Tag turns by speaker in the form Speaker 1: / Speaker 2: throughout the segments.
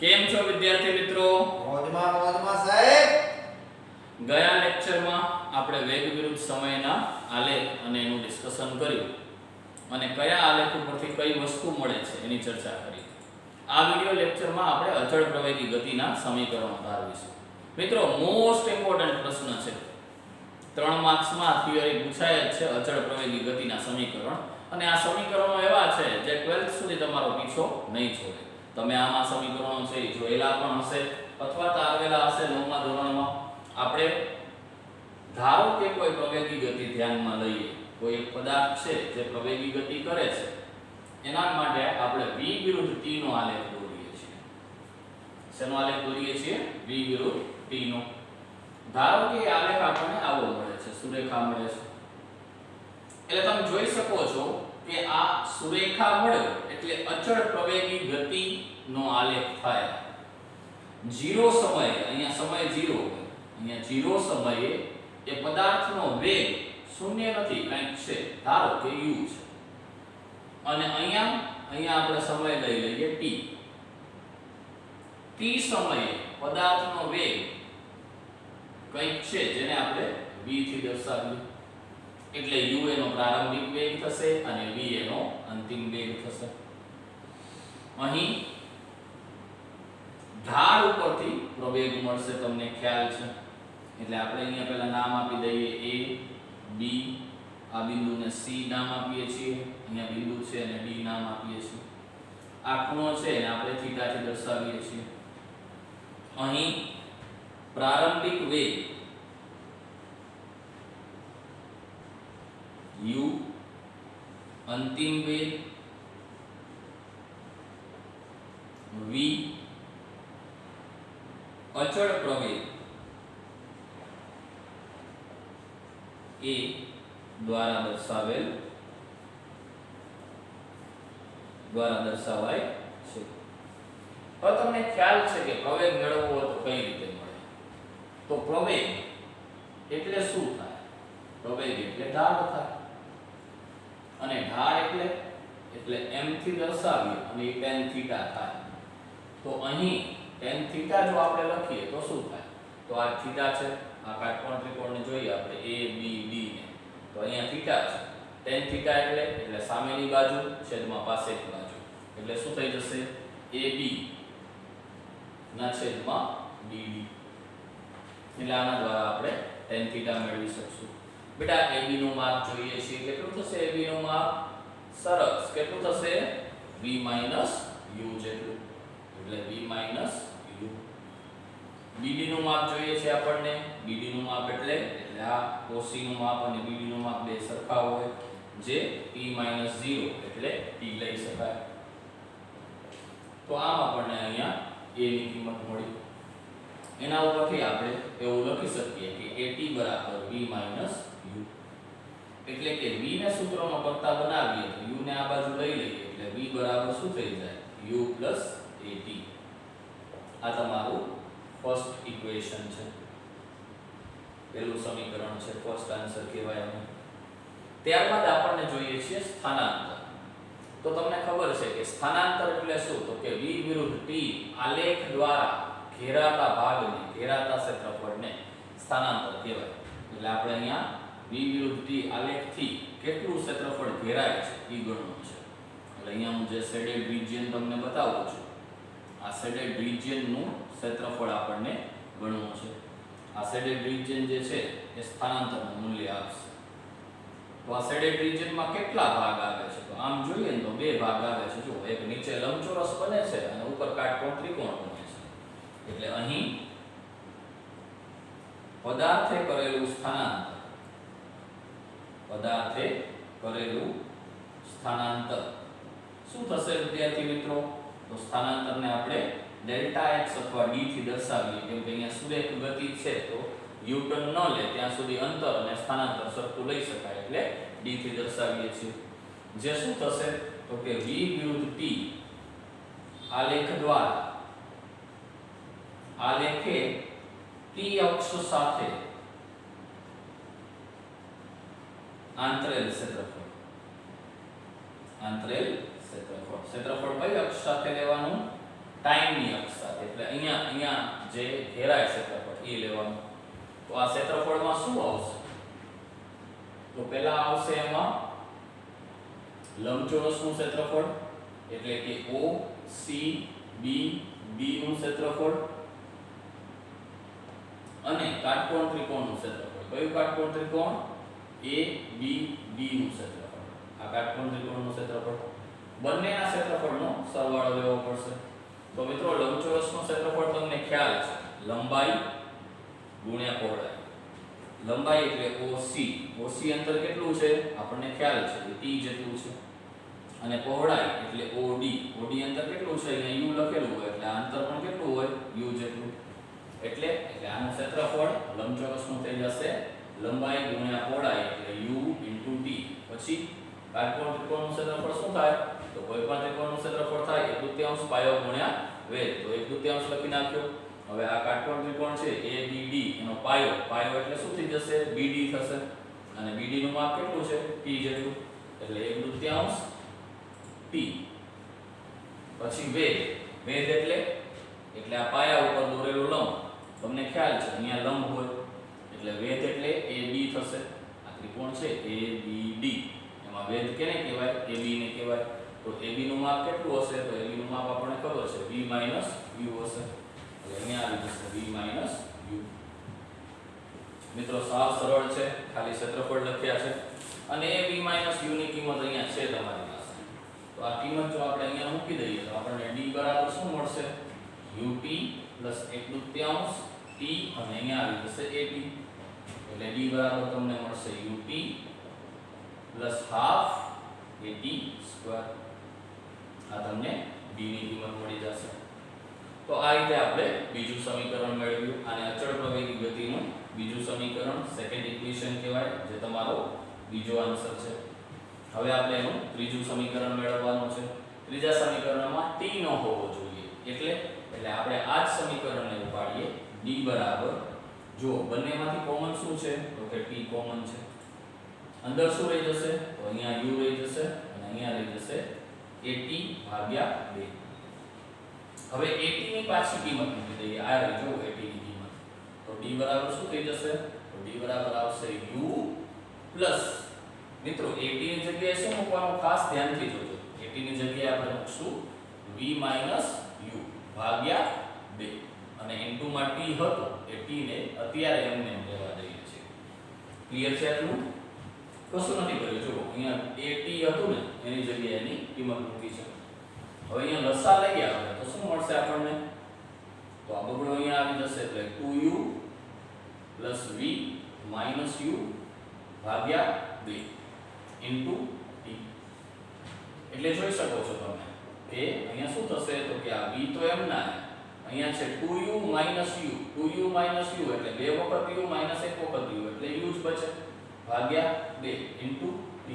Speaker 1: કેમ છો વિદ્યાર્થી મિત્રો?
Speaker 2: મોજમાં સાહેબ.
Speaker 1: ગયા લેક્ચરમાં આપણે વેગ વિરુદ્ધ સમયના આલેખ અને એનું ડિસ્કશન કર્યું અને કયા આલેખ ઉપરથી કઈ વસ્તુ મળે છે એની ચર્ચા કરી. આ વિડિયો લેક્ચરમાં આપણે અચળ પ્રવેગી ગતિના સમીકરણો તારવીશું. મિત્રો, મોસ્ટ ઇમ્પોર્ટન્ટ પ્રશ્ન છે. 3 માર્ક્સમાં થિયરી પૂછાય જ છે અચળ પ્રવેગી ગતિના સમીકરણ, અને આ સમીકરણો એવા છે જે 12th સુધી તમારો પીછો નહીં છોડે. તમે આમાં સમીકરણો છે એ જોયેલા પણ હશે અથવા તારવેલા હશે 9મા ધોરણમાં. આપણે ધારો કે કોઈ પ્રવેગી ગતિ ધ્યાનમાં લઈએ, કોઈ એક પદાર્થ છે જે પ્રવેગી ગતિ કરે છે, એના માટે આપણે v વિરુદ્ધ t નો આલેખ દોરીએ છીએ. શેનો આલેખ દોરીએ છીએ? v વિરુદ્ધ t નો. ધારો કે આલેખ આપણને આવો મળે છે, સુરેખા મળે છે. એટલે તમે જોઈ શકો છો કે આ સુરેખા મળ્યો એટલે અચળ પ્રવેગી ગતિનો આલેખ થાય. 0 સમયે, અહીંયા સમય 0 હોય, અહીંયા 0 સમયે એ પદાર્થનો વેગ શૂન્ય નથી, કંઈક છે, ધારો કે u છે. અને અહીંયા આપણે સમય લઈ લઈએ t. t સમયે પદાર્થનો વેગ કંઈક છે જેને આપણે v થી દર્શાવીએ. એટલે u એનો પ્રારંભિક વેગ થશે અને v એનો અંતિમ વેગ થશે. અહીં ઢાળ ઉપરથી પ્રવેગ મળશે, તમને ખ્યાલ છે. એટલે આપણે અહીંયા પહેલા નામ આપી દઈએ a, b, આ બિંદુને c નામ આપીએ છીએ, અહીંયા બિંદુ છે અને d નામ આપીએ છીએ. આ ખૂણો છે એને આપણે થીટા થી દર્શાવીએ છીએ. અહીં પ્રારંભિક વેગ u, અંતિમ વેગ v, અચળ પ્રવેગ a દ્વારા દર્શાવાય છે. હવે તમને ખ્યાલ છે કે પ્રવેગ મેળવવો હોય તો કઈ રીતે મળે? તો પ્રવેગ એટલે શું થાય? પ્રવેગ એટલે ઢાળ થાય, અને ઢાળ એટલે m થી દર્શાવીએ અને એ tan થીટા થાય. તો અહીં tan થીટા જો આપણે લખીએ તો શું થાય? તો આ થીટા છે, આ કાટકોણ ત્રિકોણને જોઈએ આપણે a b d ને, તો અહીંયા થીટા છે. tan થીટા એટલે સામેની બાજુ છેદમાં પાછળની બાજુ, એટલે શું થઈ જશે? ab ના છેદમાં bd. એટલે આના દ્વારા આપણે tan થીટા મેળવી શકશું. બેટા, ab નું માપ જોઈએ છે, કેટલું થશે ab નું માપ? સરસ, કેટલું થશે? v u જેટલું, એટલે v u. bd નું માપ જોઈએ છે આપણને. bd નું માપ એટલે આ OC નું માપ અને bd નું માપ બે સરખા હોય, જે t - 0 એટલે t લઈ શકાય. તો આમ આપણને અહીંયા a ની કિંમત મળી. એના ઉપરથી આપણે એવું લખી શકીએ કે at બરાબર v u. એટલે કે v ને સૂત્રનો કરતા બનાવીએ તો u ને આ બાજુ લઈ લઈએ એટલે v બરાબર શું થઈ જાય? u at. આ તમારું ફર્સ્ટ ઇક્વેશન છે, પહેલું સમીકરણ છે, ફર્સ્ટ આન્સર કહેવાય એને. ત્યારબાદ આપણને જોઈએ છે સ્થાનાંતર. તો તમને ખબર છે કે સ્થાનાંતર એટલે શું? તો કે v વિરુદ્ધ t આલેખ દ્વારા ઘેરાતા ભાગને, ઘેરાતા ક્ષેત્રફળને સ્થાનાંતર કહેવાય. એટલે આપણે અહીંયા v વિરુદ્ધ t આલેખથી કેટલું ક્ષેત્રફળ ઘેરાય છે એ ગણવું છે. એટલે અહીંયા હું જે શેડેડ રિજિયન તમને બતાવું છું, આ શેડેડ રિજિયનનું ક્ષેત્રફળ આપણને ગણવું છે. આ શેડેડ રિજિયન જે છે એ સ્થાનાંતરનું મૂલ્ય આપશે. તો આ શેડેડ રિજિયનમાં કેટલા ભાગ આવે છે? તો આમ જોઈએ ને તો બે ભાગ આવે છે. જો, એક નીચે લંબચોરસ બને છે અને ઉપર કાટકોણ ત્રિકોણ બને છે. એટલે અહીં પદાર્થે કરેલું સ્થાનાંતર શું થશે વિદ્યાર્થી મિત્રો? તો સ્થાનાંતરને આપણે ડેલ્ટા x અથવા d થી દર્શાવીએ, કેમ કે અહીંયા સુરેખ ગતિ છે તો u ટર્ન ન લે ત્યાં સુધી અંતર અને સ્થાનાંતર સરખું લઈ શકાય, એટલે d થી દર્શાવીએ છીએ. જે શું થશે? તો કે v વિરુદ્ધ t આલેખ દ્વારા આલેખે t અક્ષ સાથે આંતરેલ ક્ષેત્રફળ ક્ષેત્રફળ કઈ અક્ષ સાથે લેવાનું? ટાઈમની અક્ષ સાથે. એટલે અહીંયા જે ઘેરાય ક્ષેત્રફળ એ લેવાનું. તો આ ક્ષેત્રફળમાં શું આવશે? તો પહેલા આવશે એમાં લંબચોરસનું ક્ષેત્રફળ એટલે કે OCB નું ક્ષેત્રફળ અને કાટકોણ ત્રિકોણનું ક્ષેત્રફળ. કયું કાટકોણ ત્રિકોણ? ABD નું ક્ષેત્રફળ. આ કાટકોણ ત્રિકોણનું ક્ષેત્રફળ. બંનેના ક્ષેત્રફળનો સરવાળો લેવો પડશે. તો મિત્રો લંબચોરસનું ક્ષેત્રફળ તમને ખ્યાલ છે, લંબાઈ ગુણ્યા પહોળાઈ. લંબાઈ એટલે OC અંતર કેટલું છે આપણને ખ્યાલ છે કે t જેટલું છે, અને પહોળાઈ એટલે OD અંતર કેટલું છે અહીંયા u લખેલું હોય એટલે આ અંતર પણ કેટલું હોય u જેટલું. એટલે આનું ક્ષેત્રફળ લંબચોરસનું થઈ જશે લંબાઈ ગુણ્યા પહોળાઈ એટલે u * t. પછી કાટકોણ ત્રિકોણનું ક્ષેત્રફળ શું થાય? તો કોઈ પણ ત્રિકોણનું ક્ષેત્રફળ થાય 1/2 પાયો ગુણ્યા વેધ. તો 1/2 લખી નાખ્યો. હવે આ કાટકોણ ત્રિકોણ છે ABD એનો પાયો એટલે શું થઈ જશે? BD થશે. અને BD નું માપ કેટલું છે? t જેટલું. એટલે 1/2 t. પછી વેધ એટલે આ પાયા ઉપર દોરેલો લંબ. તમને ખ્યાલ છે અહીંયા લંબ હોય એટલે વેધ એટલે AB થશે. આ ત્રિકોણ છે ABD એમાં વેધ કેને કહેવાય? AB ને કહેવાય. તો AB નું માપ કેટલું હશે? તો AB નું માપ આપણને ખબર છે b - u હશે. એટલે અહીંયા આવી જશે b - u. મિત્રો સાવ સરળ છે, ખાલી ક્ષેત્રફળ લખ્યા છે અને a b - u ની કિંમત અહીંયા છે તમારી પાસે. તો આ કિંમત જો આપણે અહીંયા મૂકી દઈએ તો આપણને d બરાબર શું મળશે? ut + 1/2 t અને અહીંયા આવી જશે at. એટલે d બરાબર તમને મળશે ut + ½ at². આ તમને d ની કિંમત મળી જશે. તો આ રીતે આપણે બીજું સમીકરણ મેળવ્યું. આને અચળ પ્રવેગી ગતિનું બીજું સમીકરણ સેકન્ડ ઇક્વેશન કહેવાય, જે તમારો બીજો આન્સર છે. હવે આપણે એનું ત્રીજું સમીકરણ મેળવવાનું છે. ત્રીજા સમીકરણમાં t ન હોવો જોઈએ. એટલે આપણે આ જ સમીકરણને ઉપાડીએ. d બરાબર, જો બંનેમાંથી કોમન શું છે? તો કે t કોમન છે. અંદર શું રહી જશે? તો અહીંયા u રહી જશે અને અહીંયા રહી જશે at/2. હવે at ની પાછી કિંમત મૂકી દઈએ. આ રહી જો at ની કિંમત. તો d બરાબર શું થઈ જશે? તો d બરાબર આવશે u પ્લસ, મિત્રો at ની જગ્યાએ શું મૂકવાનું? ખાસ ધ્યાનથી જોજો. at ની જગ્યાએ આપણે મૂકશું v - u/2 અને * માં t હતો એ t ને અત્યારે એમને લેવા દઈએ છીએ. ક્લિયર છે આટલું? કશું નથી કર્યું. જો અહીંયા at હતું ને એની જગ્યાએ એની કિંમત મૂકી છે. હવે અહીંયા લસા લઈએ આપણે તો શું મળશે આપણને? તો આ બગડો અહીંયા આવી જશે એટલે 2u + v - u/2 * t. એટલે જોઈ શકો છો તમે કે અહીંયા શું થશે? તો કે આ v તો એમ ના, અહીંયા છે 2u - u એટલે 2 વખત u - 1 વખત u એટલે u જ બચે /2 * t.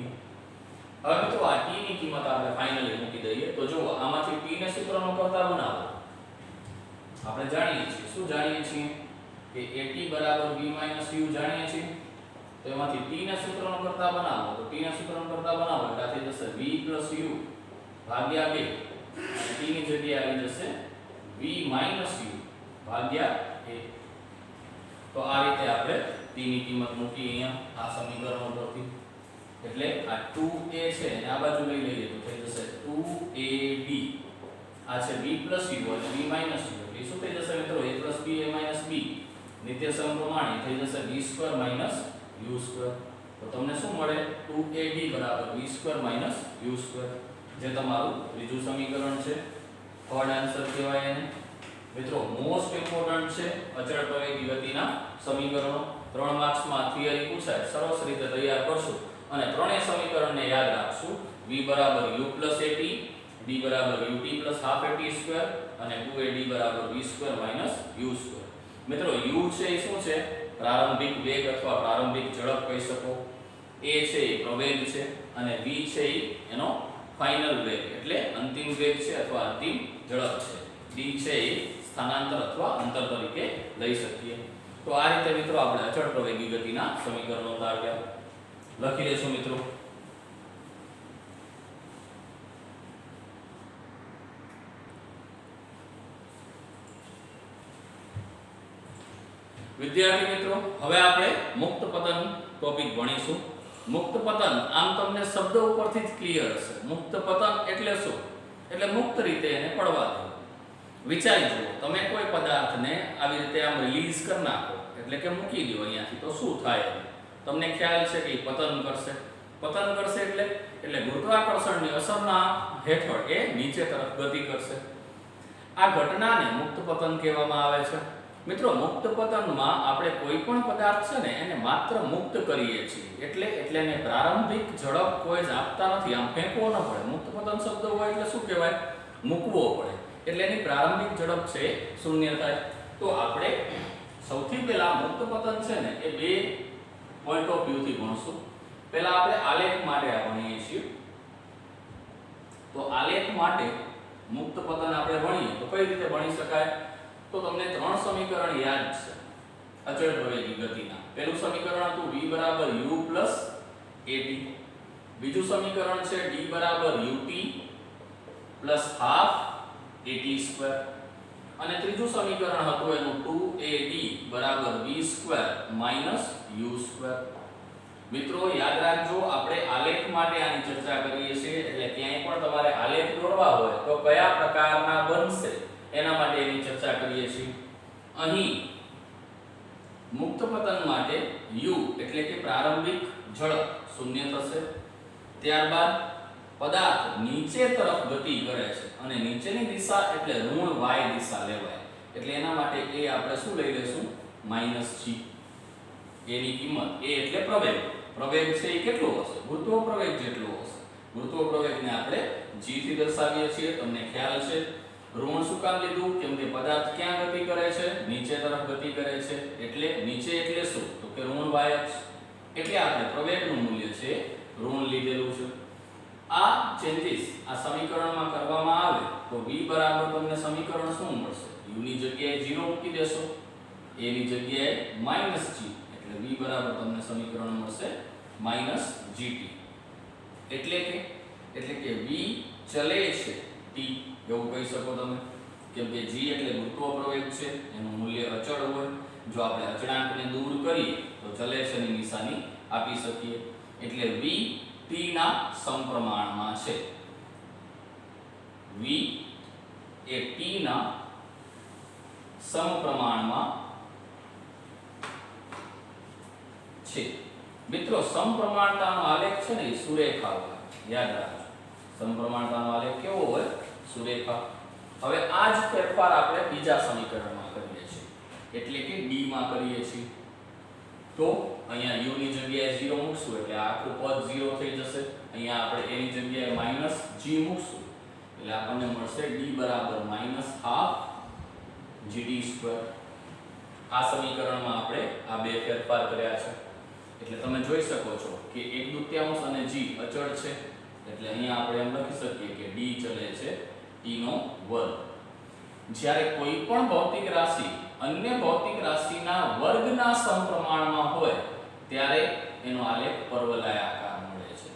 Speaker 1: હવે મિત્રો આ t ની કિંમત આપણે ફાઇનલી મૂકી દઈએ. તો જો આમાંથી t ને સૂત્રનો કરતા બનાવો. આપણે જાણીએ છીએ, શું જાણીએ છીએ? કે at = v - u જાણીએ છીએ. તો એમાંથી t ને સૂત્રનો કરતા બનાવો. તો t ને સૂત્રનો કરતા બનાવો એટલે આ થઈ જશે v + u/2 અને t ની જગ્યાએ આવી જશે v - u/1. તો આ રીતે આપણે t ની કિંમત મૂકી અહીંયા આ સમીકરણ પરથી. એટલે આ 2a છે અને આ બાજુ લઈ લઈએ તો થઈ જશે 2ab. આ છે b + u અને v - u એટલે શું થઈ જશે મિત્રો? a + b a - b નિત્યસમ પ્રમાણે થઈ જશે v² - u². તો તમને શું મળે? 2ab = v² - u², જે તમારું ત્રીજું સમીકરણ છે. થર્ડ આન્સર કહેવાય એને. મિત્રો મોસ્ટ ઇમ્પોર્ટન્ટ છે અચળ પ્રવેગી ગતિના સમીકરણો. 3 માર્ક્સમાં થિયરી પૂછાય, સરસ રીતે તૈયાર કરશું અને ત્રણેય સમીકરણને યાદ રાખશું. v = u + at, d = ut + ½ at² અને 2ad = v² - u². મિત્રો u છે એ શું છે? પ્રારંભિક વેગ અથવા પ્રારંભિક ઝડપ કહી શકો. a છે એ પ્રવેગ છે અને v છે એ એનો ફાઇનલ વેગ એટલે અંતિમ વેગ છે અથવા અંતિમ ઝડપ છે. d છે એ સ્થાનાંતર અથવા અંતર તરીકે લઈ શકીએ. તો આ રીતે મિત્રો આપણે અચળ પ્રવેગી ગતિના સમીકરણો તારવ્યા. લખી લેશો મિત્રો. વિદ્યાર્થી મિત્રો, હવે આપણે મુક્ત પતન ટોપિક ભણીશું. મુક્ત પતન આમ તમને શબ્દ ઉપરથી જ ક્લિયર હશે. મુક્ત પતન એટલે શું? એટલે મુક્ત રીતે એને પડવા દો. વિચારી જુઓ, તમે કોઈ પદાર્થને આવી રીતે આમ રિલીઝ કરી નાખો, એટલે કે મૂકી દો અહીંયાથી, તો શું થાય? તમને ખ્યાલ છે કે પતન કરશે. પતન કરશે એટલે ગુરુત્વાકર્ષણની અસરના હેઠળ એ નીચે તરફ ગતિ કરશે. આ ઘટનાને મુક્ત પતન કહેવામાં આવે છે. મિત્રો, મુક્ત પતનમાં આપણે કોઈ પણ પદાર્થ છે ને એને માત્ર મુક્ત કરીએ છીએ, એટલે એને પ્રારંભિક ઝડપ કોઈ જ આપતા નથી. આમ ફેંકવો ન પડે. મુક્ત પતન શબ્દ હોય એટલે શું કહેવાય? મૂકવો પડે. એટલે એની પ્રારંભિક ઝડપ છે શૂન્ય થાય. તો આપણે સૌથી પહેલા મુક્ત પતન છે ને એ બે પોઈન્ટ ઓફ વ્યૂ થી ભણશું. પહેલા આપણે આલેખ માટે ભણીએ છીએ. તો આલેખ માટે મુક્ત પતન આપણે ભણીએ તો કઈ રીતે ભણી શકાય? તો તમને ત્રણ સમીકરણ યાદ છે અચળ પ્રવેગી ગતિના. પહેલું સમીકરણ હતું v u at. બીજું સમીકરણ છે d ut plus half at². અને ત્રીજું સમીકરણ હતું એનું 2ad v² u². મિત્રો, યાદ રાખજો, આપણે આલેખ માટે આની ચર્ચા કરીએ છીએ, એટલે ક્યાંય પણ તમારે આલેખ દોરવા હોય તો કયા પ્રકારના બનશે એના માટે એની ચર્ચા કરીએ છીએ. અહીં મુક્ત પતન માટે u એટલે કે પ્રારંભિક ઝડપ શૂન્ય થશે. ત્યારબાદ પદાર્થ નીચે તરફ ગતિ કરે છે અને નીચેની દિશા એટલે ઋણ y દિશા લેવાય. એટલે એના માટે એ આપણે શું લઈ લેશું? -g. એની કિંમત, એ એટલે પ્રવેગ. પ્રવેગ છે એ કેટલો હશે? ગુરુત્વ પ્રવેગ જેટલો હશે. ગુરુત્વ પ્રવેગને આપણે g થી દર્શાવીએ છીએ. તમને ખ્યાલ છે. ઋણ શું કામ લીધું? કેમ કે પદાર્થ ક્યાં ગતિ કરે છે? નીચે તરફ ગતિ કરે છે. એટલે નીચે એટલે શું? તો કે ઋણ y અક્ષ. એટલે આપણે પ્રવેગનું મૂલ્ય છે ઋણ લીધેલું છે. આ ચેન્જીસ આ સમીકરણમાં કરવામાં આવે તો v બરાબર તમને સમીકરણ શું મળશે? u ની જગ્યાએ 0 મૂકી દેશો, a ની જગ્યાએ -g, એટલે v બરાબર તમને સમીકરણ મળશે -gt. એટલે કે v ચલે છે t એવું કહી શકો તમે. કેમ કે g એટલે ગુરુત્વ પ્રવેગ છે, એનું મૂલ્ય અચળ હોય. જો આપણે અચળાંકને દૂર કરીએ તો ચલે છે ની નિશાની આપી શકીએ. એટલે v t ના સમપ્રમાણમાં છે. v એ t ના સમપ્રમાણમાં છે. મિત્રો, સમપ્રમાણતાનો આલેખ છે ને એ સુરેખા હોય. યાદ રાખજો, સમપ્રમાણતાનો આલેખ કેવો હોય? સુરેખા. હવે આ જ ફેરફાર આપણે બીજા સમીકરણમાં કરીએ છીએ, એટલે કે d માં કરીએ છીએ. તો અહીંયા u ની જગ્યાએ 0 મૂકશું એટલે આ આખું પદ 0 થઈ જશે. અહીંયા આપણે a ની જગ્યાએ -g મૂકશું એટલે આપણને મળશે d બરાબર -half gt². આ સમીકરણમાં આપણે આ બે ફેરફાર કર્યા છે. એટલે તમે જોઈ શકો છો કે 1/2 અને g અચળ છે. એટલે અહીંયા આપણે એમ લખી શકીએ કે d ચલે છે t². જ્યારે કોઈ પણ ભૌતિક રાશિ અન્ય ભૌતિક રાશિના વર્ગના સમપ્રમાણમાં હોય ત્યારે એનો આલેખ પરવલય આકાર મળે છે.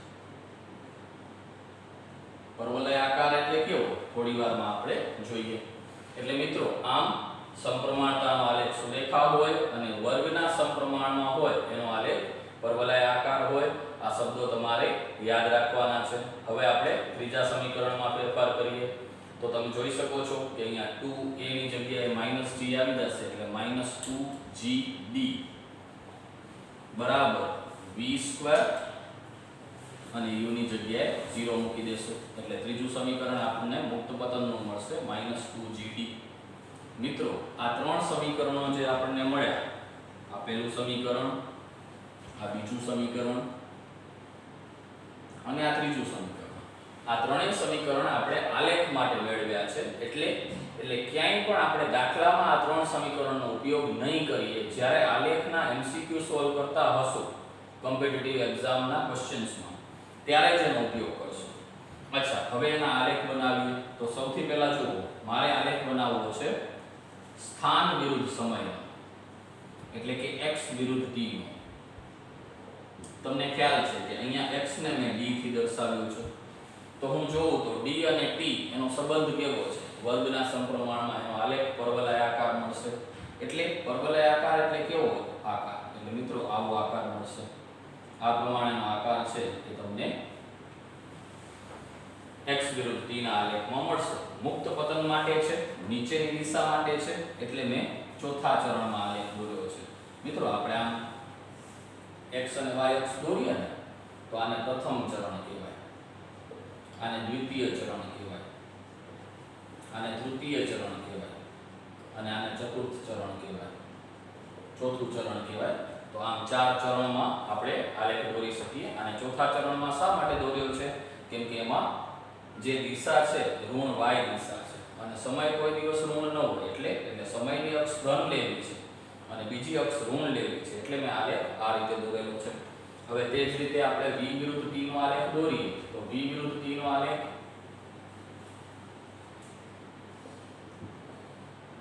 Speaker 1: પરવલય આકાર એટલે કેવો? થોડી વારમાં આપણે જોઈએ. એટલે મિત્રો, આમ સમપ્રમાણતાનો આલેખ સુરેખા હોય અને વર્ગના સમપ્રમાણમાં હોય એનો આલેખ પરવલય આકાર હોય. આ શબ્દો તમારે યાદ રાખવાના છે. હવે આપણે ત્રીજા સમીકરણમાં ફેરફાર કરીએ તો તમે જોઈ શકો છો કે અહીંયા 2a ની જગ્યાએ -g આવી જશે એટલે -2gd બરાબર v² અને u ની જગ્યાએ 0 મૂકી દેશો એટલે ત્રીજું સમીકરણ આપણને મુક્ત પતનનું મળશે -2gd. મિત્રો, આ ત્રણ સમીકરણો જે આપણને મળ્યા, આ પહેલું સમીકરણ, આ બીજું સમીકરણ અને આ ત્રીજું સમીકરણ, આ ત્રણેય સમીકરણ આપણે આલેખ માટે મેળવ્યા છે. એટલે ક્યાંય પણ આપણે દાખલામાં આ ત્રણ સમીકરણનો ઉપયોગ નહીં કરીએ. જ્યારે આલેખના MCQ સોલ્વ કરતા હશો કોમ્પિટિટિવ એક્ઝામના ક્વેશ્ચન્સમાં, ત્યારે જ એનો ઉપયોગ કરશો. અચ્છા, હવે એના આલેખ બનાવીએ તો સૌથી પહેલા જુઓ, મારે આલેખ બનાવવો છે સ્થાન વિરુદ્ધ સમય, એટલે કે x વિરુદ્ધ t નો. તમને ખ્યાલ છે કે અહીંયા x ને મેં d થી દર્શાવ્યું છે. તો હું જોઉં તો d અને t એનો સંબંધ કેવો છે? વર્ગના સમપ્રમાણમાં એનો આલેખ પરવલય આકાર મળશે. એટલે પરવલય આકાર એટલે કેવો આકાર? એટલે મિત્રો આવો આકાર મળશે. આ પ્રમાણેનો આકાર છે એ તમને x વિરુદ્ધ t ના આલેખમાં મળશે. મુક્ત પતન માટે છે, નીચેની દિશા માટે છે, એટલે મેં ચોથા ચરણમાં આલેખ દોર્યો છે. મિત્રો આપણે આમ x અને y અક્ષ દોરીએ ને તો આને પ્રથમ ચરણ કહેવાય, આને દ્વિતીય ચરણ કહેવાય, આને તૃતીય ચરણ કહેવાય અને આને ચતુર્થ ચરણ કહેવાય, ચોથું ચરણ કહેવાય. તો આમ 4 ચરણમાં આપણે આલેખ દોરી શકીએ. અને ચોથા ચરણમાં શા માટે દોર્યો છે? કેમ કે એમાં જે દિશા છે ઋણ y દિશા છે અને સમય કોઈ દિવસ ઋણ ન હોય, એટલે સમયની અક્ષ ધન લેવી છે અને બીજી અક્ષ ઋણ લેવી છે, એટલે મેં આલેખ આ રીતે દોરેલો છે. હવે તે જ રીતે આપણે v વિરુદ્ધ t નો આલેખ દોરીએ તો v વિરુદ્ધ t નો આલેખ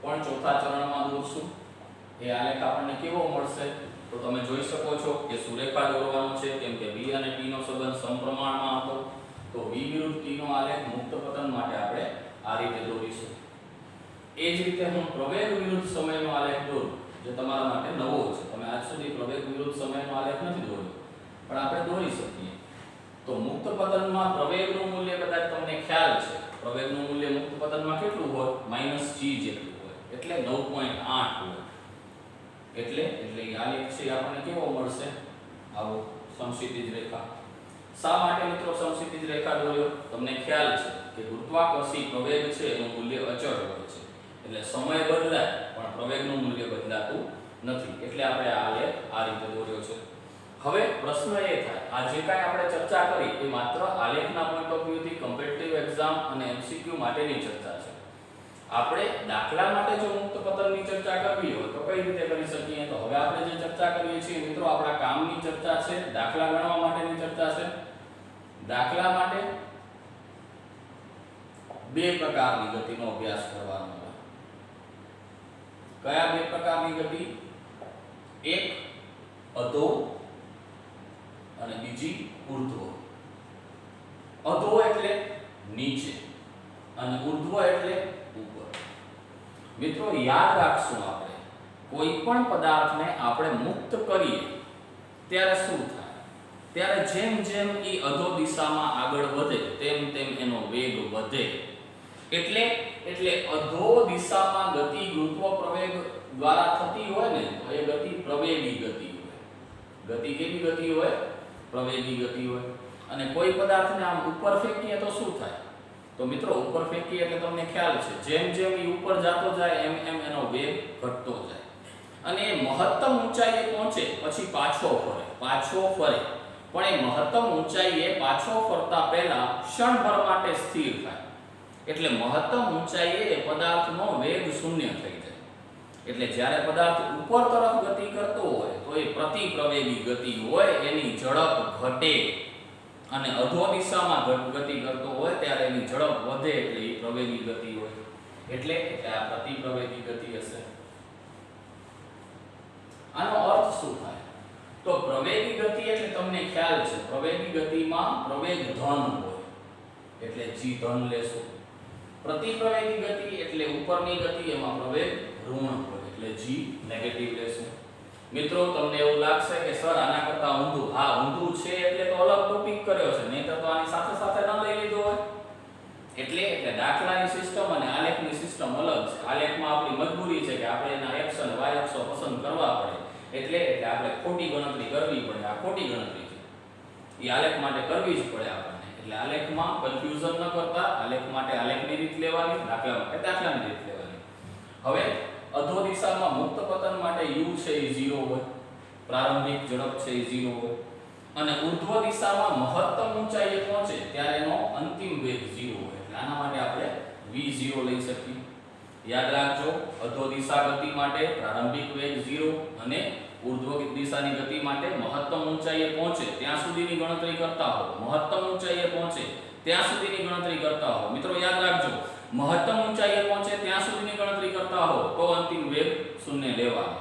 Speaker 1: પણ ચોથા ચરણમાં દોરશું. એ આલેખ આપણને કેવો મળશે? તો તમે જોઈ શકો છો કે સુરેખા દોરવાનો છે, કેમ કે v અને t નો સંબંધ સમપ્રમાણમાં હતો. તો v વિરુદ્ધ t નો આલેખ મુક્ત પતન માટે આપણે આ રીતે દોરીશું. એ જ રીતે હું પ્રવેગ વિરુદ્ધ સમયનો આલેખ દોરું, જે તમારા માટે નવો છે. તમે આજ સુધી પ્રવેગ વિરુદ્ધ સમયનો આલેખ નથી દોર્યો, પણ આપણે દોરી શકીએ. તો મુક્ત પતનમાં પ્રવેગનું મૂલ્ય કદાચ તમને ખ્યાલ છે. પ્રવેગનું મૂલ્ય મુક્ત પતનમાં કેટલું હોય? -g જેટલું હોય, એટલે 9.8 હોય. એટલે આલેખ છે આપણને કેવો મળશે? આવો સમક્ષિતિજ રેખા. શા માટે મિત્રો સમક્ષિતિજ રેખા દોર્યો? તમને ખ્યાલ છે કે ગુરુત્વાકર્ષી પ્રવેગ છે એનું મૂલ્ય અચળ હોય છે. એટલે સમય બદલાય પણ પ્રવેગનું મૂલ્ય બદલાતું નથી. એટલે આપણે આ આલેખ આ રીતે દોર્યો છે. હવે પ્રશ્ન એ થાય, આ જે કાંઈ આપણે ચર્ચા કરી એ માત્ર આલેખના પોઈન્ટ ઓફ વ્યૂ થી કોમ્પિટિટિવ એક્ઝામ અને એમસીક્યુ માટેની ચર્ચા છે. આપણે દાખલા માટે જો મુક્ત પતનની ચર્ચા કરવી હોય તો કઈ રીતે કરી શકીએ? તો હવે આપણે જે ચર્ચા કરીએ છીએ મિત્રો આપણા કામની ચર્ચા છે, દાખલા ગણવા માટેની ચર્ચા છે. દાખલા માટે બે પ્રકારની ગતિનો અભ્યાસ કરવાનો હોય. કયા બે પ્રકારની ગતિ? એક અધો અને બીજી ઉર્ધ્વ. અધો એટલે નીચે અને ઉર્ધ્વ એટલે ઉપર. મિત્રો યાદ રાખશું, આપણે કોઈ પણ પદાર્થને આપણે મુક્ત કરીએ ત્યારે શું થાય? ત્યારે જેમ જેમ એ અધો દિશામાં આગળ વધે તેમ તેમ એનો વેગ વધે. એટલે અધો દિશામાં ગતિ ગુરુત્વ પ્રવેગ દ્વારા થતી હોય ને તો એ ગતિ પ્રવેગી ગતિ હોય. ગતિ કેવી ગતિ હોય? પ્રવેગી ગતિ હોય. અને કોઈ પદાર્થને આમ ઉપર ફેંકીએ તો શું થાય? તો મિત્રો ઉપર ફેંકીએ એટલે તમને ખ્યાલ છે જેમ જેમ એ ઉપર જતો જાય એમ એમ એનો વેગ ઘટતો જાય અને એ મહત્તમ ઊંચાઈએ પહોંચે પછી પાછો ફરે. પણ એ મહત્તમ ઊંચાઈએ પાછો ફરતા પહેલા ક્ષણભર માટે સ્થિર થાય. એટલે મહત્તમ ઊંચાઈએ પદાર્થનો વેગ શૂન્ય થઈ જાય. એટલે જ્યારે પદાર્થ ઉપર તરફ ગતિ કરતો હોય તો એ પ્રતિપ્રવેગી ગતિ હોય, એની ઝડપ ઘટે. અને અધો દિશામાં ગતિ કરતો હોય ત્યારે એની ઝડપ વધે, એટલે એ પ્રવેગી ગતિ હોય. એટલે આ પ્રતિપ્રવેગી ગતિ હશે. આનો અર્થ શું થાય? તો પ્રવેગી ગતિ એટલે તમને ખ્યાલ છે પ્રવેગી ગતિમાં પ્રવેગ ધન હોય એટલે g ધન લેશો. પ્રતિપ્રવેગી ગતિ એટલે ઉપરની ગતિ, એમાં પ્રવેગ ઋણ હોય એટલે g નેગેટિવ લેશો. મિત્રો તમને એવું લાગશે કે સર આના કરતા ઊંધું. હા ઊંધું છે એટલે તો અલગ ટોપિક કર્યો છે, નહીંતર તો આની સાથે સાથે ન લઈ લીધો હોય. એટલે દાખલાની સિસ્ટમ અને આલેખની સિસ્ટમ અલગ છે. આલેખમાં આપણી મજબૂરી છે કે આપણે એના x અને y અક્ષો પસંદ કરવા પડે. એટલે આપણે ખોટી ગણતરી કરવી પડે. આ ખોટી ગણતરી છે, એ આલેખ માટે કરવી જ પડે આપણને. એટલે આલેખમાં કન્ફ્યુઝન ન કરતા આલેખ માટે આલેખની રીત લેવાની, દાખલા માટે દાખલાની રીત લેવાની. હવે અધો દિશામાં મુક્ત પતન માટે u છે એ 0 હોય, પ્રારંભિક ઝડપ છે એ 0 હોય. અને ઉર્ધ્વ દિશામાં મહત્તમ ઊંચાઈએ પહોંચે ત્યારે એનો અંતિમ વેગ 0 હોય. એટલે આના માટે આપણે v0 લઈ શકીએ. યાદ રાખજો, અધો દિશા ગતિ માટે પ્રારંભિક વેગ 0 અને ઉર્ધ્વ દિશાની ગતિ માટે મહત્તમ ઊંચાઈએ પહોંચે ત્યાં સુધીની ગણતરી કરતા હો. મહત્તમ ઊંચાઈએ પહોંચે ત્યાં સુધીની ગણતરી કરતા હો. મિત્રો યાદ રાખજો, મહત્તમ ઊંચાઈએ પહોંચે ત્યાં સુધીની ગણતરી કરતા હો તો અંતિમ વેગ 0 લેવાનો.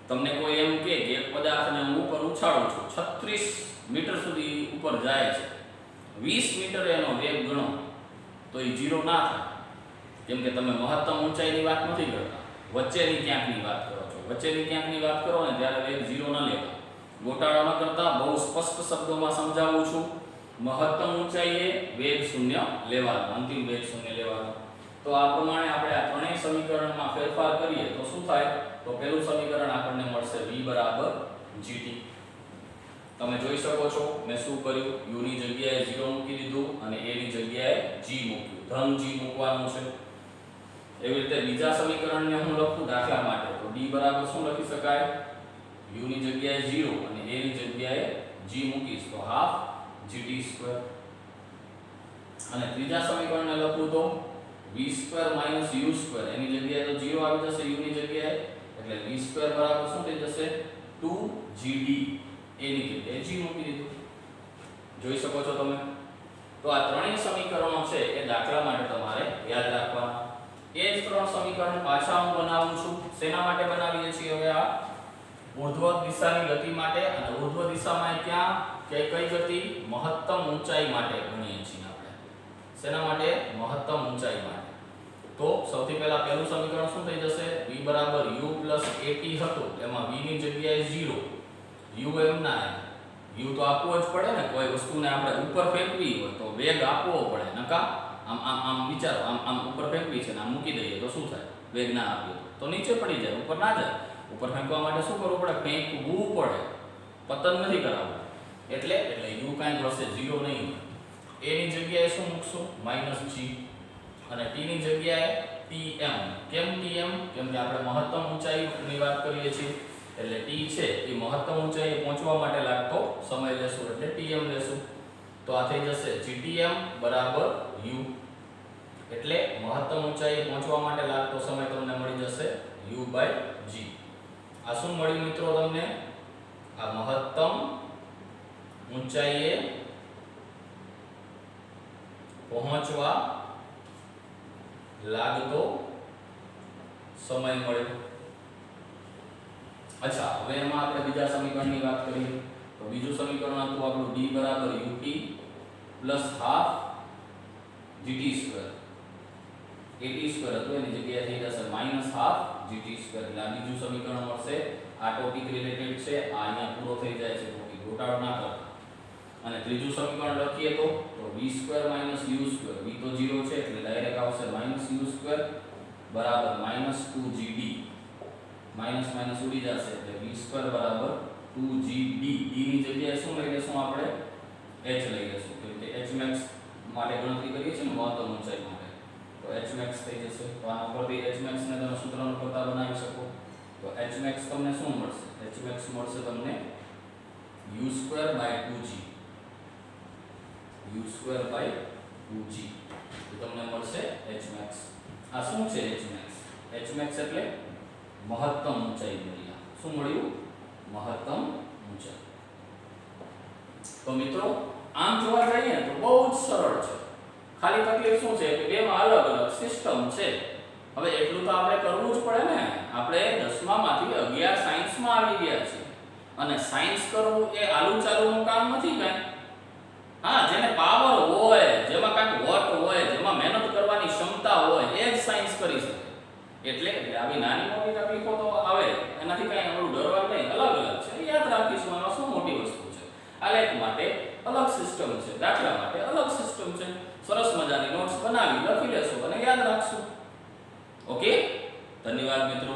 Speaker 1: તમને કોઈ એમ કહે કે એક પદાર્થને હું ઉપર ઉછાળું છું, 36 મીટર સુધી ઉપર જાય છે, 20 મીટર એનો વેગ ગણો તો એ 0 ના થાય. કેમ કે તમે મહત્તમ ઊંચાઈની વાત નથી કરતા, વચ્ચેની ક્યાંકની વાત કરો છો. વચ્ચેની ક્યાંકની વાત કરો ને ત્યારે વેગ 0 ન લેવા. ગોટાળો ન કરતા બહુ સ્પષ્ટ શબ્દોમાં સમજાવું છું. મહત્તમ ઊંચાઈએ વેગ 0 લેવાનો, અંતિમ વેગ 0 લેવાનો. તો આ પ્રમાણે આપણે આ ત્રણેય સમીકરણમાં ફેરફાર કરીએ તો શું થાય? તો પહેલું સમીકરણ આપણને મળશે v બરાબર gt. તમે જોઈ શકો છો મેં શું કર્યું, u ની જગ્યાએ 0 મૂકી દીધું અને a ની જગ્યાએ g મૂક્યું. ધન g મૂકવાનું છે. એવી રીતે બીજા સમીકરણને હું લખું દાખલા માટે તો d બરાબર શું લખી શકાય? u ની જગ્યાએ 0 અને a ની જગ્યાએ g મૂકીશ તો હાફ gt². અને ત્રીજા સમીકરણને લખું તો v² - u² એની જગ્યાએ તો 0 આવી જશે u ની જગ્યાએ, એટલે v² બરાબર શું થઈ જશે? 2gd. a ની જગ્યાએ g મૂકી દીધું. જોઈ શકો છો તમે. તો આ ત્રણેય સમીકરણો છે એ દાખલા માટે તમારે યાદ રાખવાના. એ જ ત્રણ સમીકરણ પાછા હું બનાવું છું. શેના માટે બનાવીએ છીએ હવે? આ ઉર્ધ્વ દિશાની ગતિ માટે. અને ઉર્ધ્વ દિશામાં ક્યાં કઈ ગતિ? મહત્તમ ઊંચાઈ માટે ગણીએ છીએ આપણે. શેના માટે? મહત્તમ ઊંચાઈ માટે. તો સૌથી પહેલા પહેલું સમીકરણ શું થઈ જશે? v બરાબર u + at હતું, એમાં v ની જગ્યાએ 0, u એમ ના u તો આપવો જ પડે ને. કોઈ વસ્તુને આપણે ઉપર ફેંકવી હોય તો વેગ આપવો પડે. નકા આમ આમ આમ વિચારો, આમ ઉપર ફેંકવી છે ને આમ મૂકી દઈએ તો શું થાય? વેગ ના આપીએ તો નીચે પડી જાય, ઉપર ના જાય. ઉપર ફેંકવા માટે શું કરવું પડે? ફેંકવું પડે, પતન નથી કરાવવું. એટલે u કાંઈ હશે 0 નહીં. a ની જગ્યાએ શું મૂકશું? -g. અને t ની જગ્યાએ tm. કેમ tm? કેમ કે આપણે મહત્તમ ઊંચાઈની વાત કરીએ છીએ. એટલે t છે એ મહત્તમ ઊંચાઈએ પહોંચવા માટે લાગતો સમય લેશું, એટલે tm લેશું. તો આ થઈ જશે gtm બરાબર u. એટલે મહત્તમ ઊંચાઈએ પહોંચવા માટે લાગતો સમય તમને મળી જશે u/g. આ શું મળ્યું મિત્રો તમને? આ મહત્તમ ઊંચાઈએ પહોંચવા લાગતો સમય મળ્યો. અચ્છા, હવે એમાં આપણે બીજા સમીકરણની વાત કરીએ તો બીજું સમીકરણ હતું આપણું d બરાબર ut + હાફ gt². at² હતું એની જગ્યાએ થઈ જશે -હાફ gt². એટલે આ બીજું સમીકરણ મળશે. આ ટોપિક રિલેટેડ છે. આ અહીંયા પૂરો થઈ જાય છે ટોપિક, ગોટાળો ના કરતા. અને ત્રીજું સમીકરણ લખીએ તો v² - u². v તો 0 છે એટલે ડાયરેક્ટ આવશે -u² બરાબર -2gd. માઈનસ માઈનસ ઉડી જશે એટલે v² બરાબર 2gd. d ની જગ્યાએ શું લઈ લેશું આપણે? h લઈ લેશું. કેમ કે hmax માટે ગણતરી કરીએ છીએ ને મહત્તમ ઊંચાઈ માટે, તો hmax થઈ જશે. તો આના પરથી hmax ને તમે સૂત્રનો કરતા બનાવી શકો. તો hmax તમને શું મળશે? hmax મળશે તમને u²/2g. u²/2g તો તમને મળશે hmax. આ શું છે hmax? hmax એટલે મહત્તમ ઊંચાઈ મળી. શું મળ્યું? મહત્તમ ઊંચાઈ. તો મિત્રો આમ જોવા જઈએ તો બહુ જ સરળ છે. ખાલી તકલીફ શું છે કે બેમાં અલગ અલગ સિસ્ટમ છે. હવે એટલું તો આપણે કરવું જ પડે ને. આપણે 10મા માંથી 11 સાયન્સમાં આવી ગયા છીએ અને સાયન્સ કરવું એ આલુ ચાલુનું કામ નથી કાંઈ. હા, જેને પાવર હોય, જેમાં કાંઈક વટ હોય, જેમાં મહેનત કરવાની ક્ષમતા હોય એ જ સાયન્સ કરી શકે. એટલે આવી નાની મોટી તકલીફો તો આવે, એનાથી કાંઈ આપણું ડરવાનું નહીં. અલગ અલગ છે, યાદ રાખીશું. આમાં શું મોટી વસ્તુ છે? આલેખ માટે અલગ સિસ્ટમ છે, દાખલા માટે અલગ સિસ્ટમ છે. સરસ મજાની નોટ્સ બનાવી લખી લેશું અને યાદ રાખશું. ઓકે, ધન્યવાદ મિત્રો.